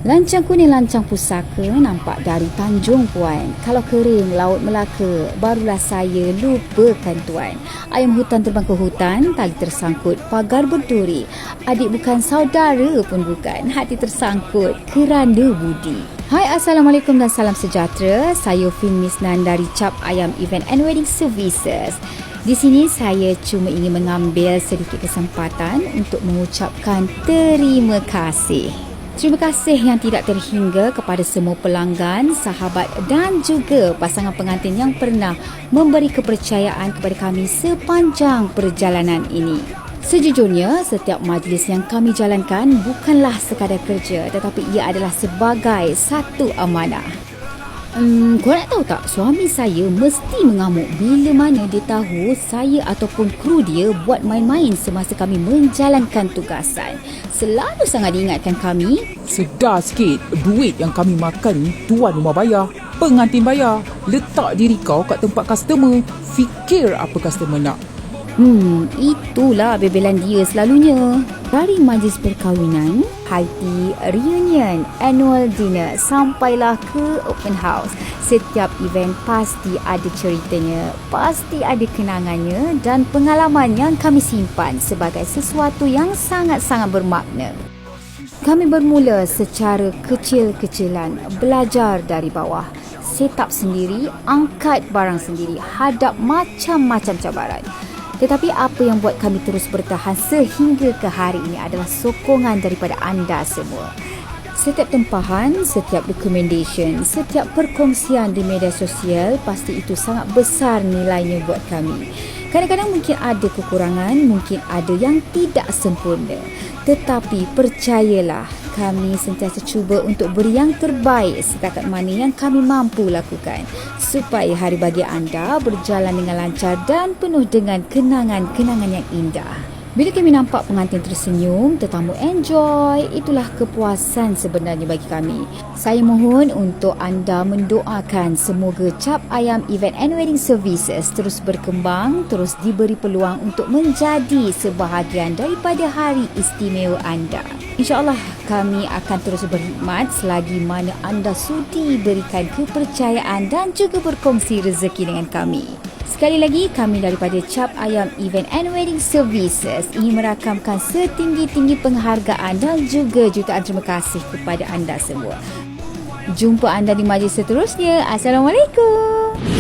Lancang kuning lancang pusaka nampak dari Tanjung Puan. Kalau kering Laut Melaka, barulah saya lupakan tuan. Ayam hutan terbang ke hutan, tali tersangkut, pagar berduri. Adik bukan saudara pun bukan, hati tersangkut kerana budi. Hai, Assalamualaikum dan salam sejahtera. Saya Fin Misnan dari Cap Ayam Event and Wedding Services. Di sini saya cuma ingin mengambil sedikit kesempatan untuk mengucapkan terima kasih. Terima kasih yang tidak terhingga kepada semua pelanggan, sahabat dan juga pasangan pengantin yang pernah memberi kepercayaan kepada kami sepanjang perjalanan ini. Sejujurnya, setiap majlis yang kami jalankan bukanlah sekadar kerja, tetapi ia adalah sebagai satu amanah. Kau nak tahu tak, suami saya mesti mengamuk bila mana dia tahu saya ataupun kru dia buat main-main semasa kami menjalankan tugasan. Selalu sangat diingatkan kami, sedar sikit, duit yang kami makan tuan rumah bayar, pengantin bayar. Letak diri kau kat tempat customer, fikir apa customer nak. Itulah bebelan dia selalunya. Dari majlis perkahwinan, high tea, reunion, annual dinner, sampailah ke open house. Setiap event pasti ada ceritanya, pasti ada kenangannya dan pengalaman yang kami simpan sebagai sesuatu yang sangat-sangat bermakna. Kami bermula secara kecil-kecilan, belajar dari bawah, set up sendiri, angkat barang sendiri, hadap macam-macam cabaran. Tetapi apa yang buat kami terus bertahan sehingga ke hari ini adalah sokongan daripada anda semua. Setiap tempahan, setiap recommendation, setiap perkongsian di media sosial, pasti itu sangat besar nilainya buat kami. Kadang-kadang mungkin ada kekurangan, mungkin ada yang tidak sempurna. Tetapi percayalah, kami sentiasa cuba untuk beri yang terbaik setakat mana yang kami mampu lakukan supaya hari bagi anda berjalan dengan lancar dan penuh dengan kenangan-kenangan yang indah. Bila kami nampak pengantin tersenyum, tetamu enjoy, itulah kepuasan sebenarnya bagi kami. Saya mohon untuk anda mendoakan semoga Cap Ayam Event and Wedding Services terus berkembang, terus diberi peluang untuk menjadi sebahagian daripada hari istimewa anda. InsyaAllah kami akan terus berkhidmat selagi mana anda sudi berikan kepercayaan dan juga berkongsi rezeki dengan kami. Sekali lagi, kami daripada Cap Ayam Event and Wedding Services ingin merakamkan setinggi-tinggi penghargaan dan juga jutaan terima kasih kepada anda semua. Jumpa anda di majlis seterusnya. Assalamualaikum.